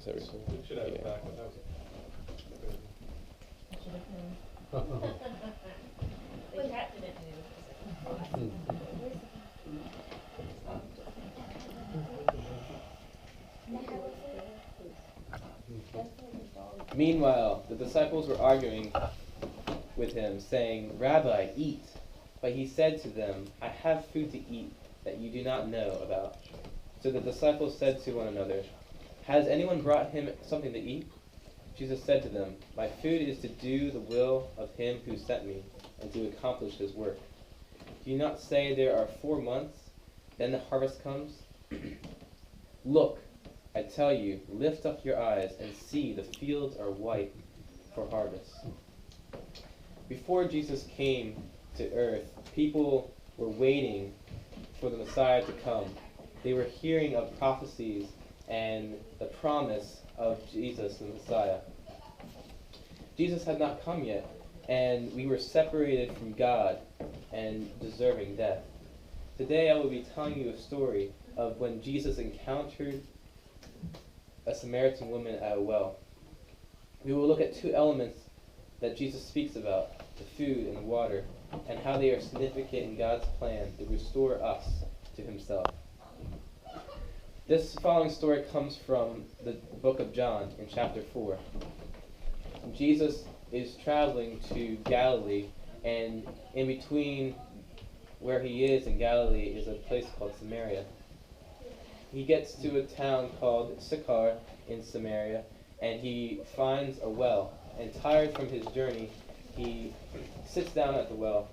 everything. We should have it back. But that was The cat didn't move. Meanwhile, the disciples were arguing with him, saying, "Rabbi, eat." But he said to them, "I have food to eat that you do not know about." So the disciples said to one another, "Has anyone brought him something to eat?" Jesus said to them, "My food is to do the will of him who sent me, and to accomplish his work. Do you not say there are 4 months, then the harvest comes? Look, I tell you, lift up your eyes and see the fields are white for harvest." Before Jesus came to earth, people were waiting for the Messiah to come. They were hearing of prophecies and the promise of Jesus, the Messiah. Jesus had not come yet, and we were separated from God and deserving death. Today I will be telling you a story of when Jesus encountered a Samaritan woman at a well. We will look at 2 elements that Jesus speaks about, the food and the water, and how they are significant in God's plan to restore us to himself. This following story comes from the book of John in chapter 4. Jesus is traveling to Galilee, and in between where he is in Galilee is a place called Samaria. He gets to a town called Sychar in Samaria, and he finds a well. And tired from his journey, he sits down at the well.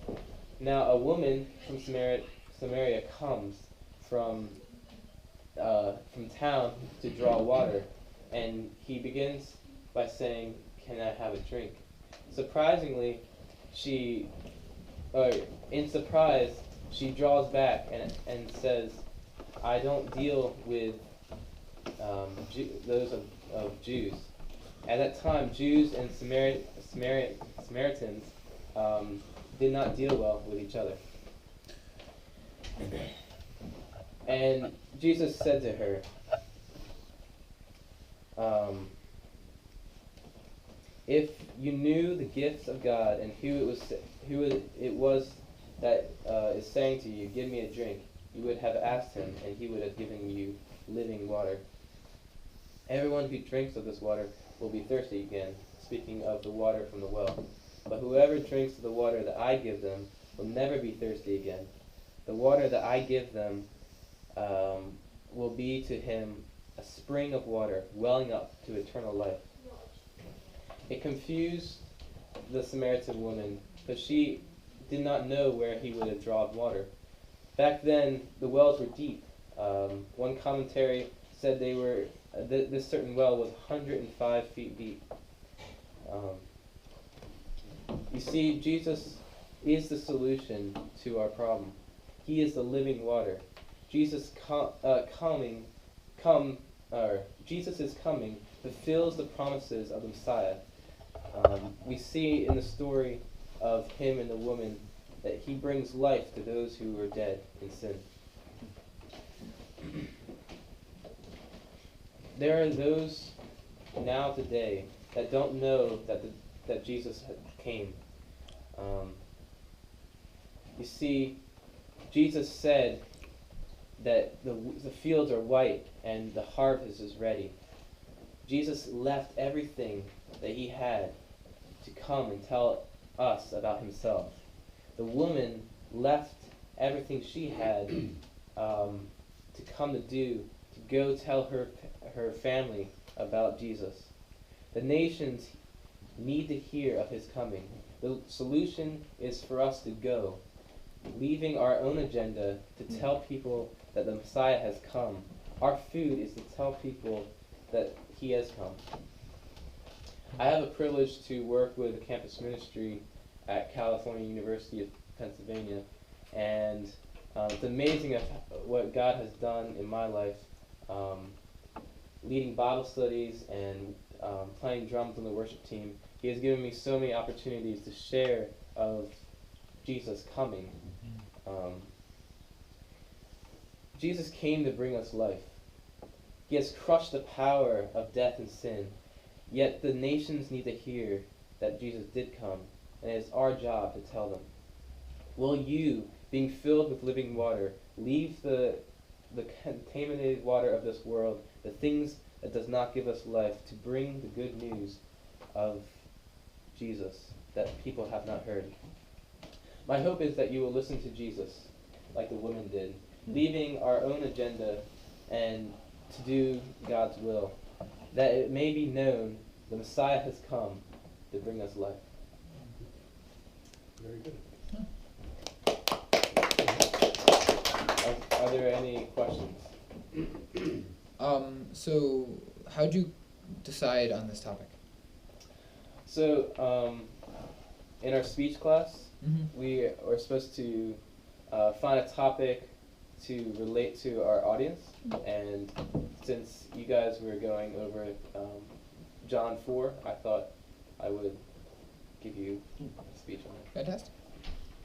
Now a woman from Samaria comes from town to draw water, and he begins by saying, "Can I have a drink?" Surprisingly, in surprise, she draws back and says, "I don't deal with those of Jews." At that time, Jews and Samaritans did not deal well with each other. And Jesus said to her, "If you knew the gifts of God and who it was that is saying to you, 'Give me a drink,' you would have asked him, and he would have given you living water. Everyone who drinks of this water will be thirsty again," speaking of the water from the well. "But whoever drinks of the water that I give them will never be thirsty again. The water that I give them will be to him a spring of water welling up to eternal life." It confused the Samaritan woman, but she did not know where he would have drawn water. Back then, the wells were deep. One commentary said this certain well was 105 feet deep. You see, Jesus is the solution to our problem. He is the living water. Jesus is coming fulfills the promises of the Messiah. We see in the story of him and the woman that he brings life to those who are dead in sin. There are those now today that don't know that Jesus came. You see, Jesus said that the fields are white and the harvest is ready. Jesus left everything that he had to come and tell us about himself. The woman left everything she had to come to go tell her family about Jesus. The nations need to hear of his coming. The solution is for us to go, leaving our own agenda to tell people that the Messiah has come. Our food is to tell people that he has come. I have a privilege to work with a campus ministry at California University of Pennsylvania, and it's amazing what God has done in my life, leading Bible studies and playing drums on the worship team. He has given me so many opportunities to share of Jesus coming. Jesus came to bring us life. He has crushed the power of death and sin. Yet the nations need to hear that Jesus did come, and it is our job to tell them. Will you, being filled with living water, leave the contaminated water of this world, the things that does not give us life, to bring the good news of Jesus that people have not heard? My hope is that you will listen to Jesus like the woman did, leaving our own agenda and to do God's will, that it may be known the Messiah has come to bring us life. Very good. Are there any questions? So how'd you decide on this topic? So, in our speech class, Mm-hmm. we are supposed to find a topic to relate to our audience, and since you guys were going over John 4, I thought I would give you a speech on it. Fantastic.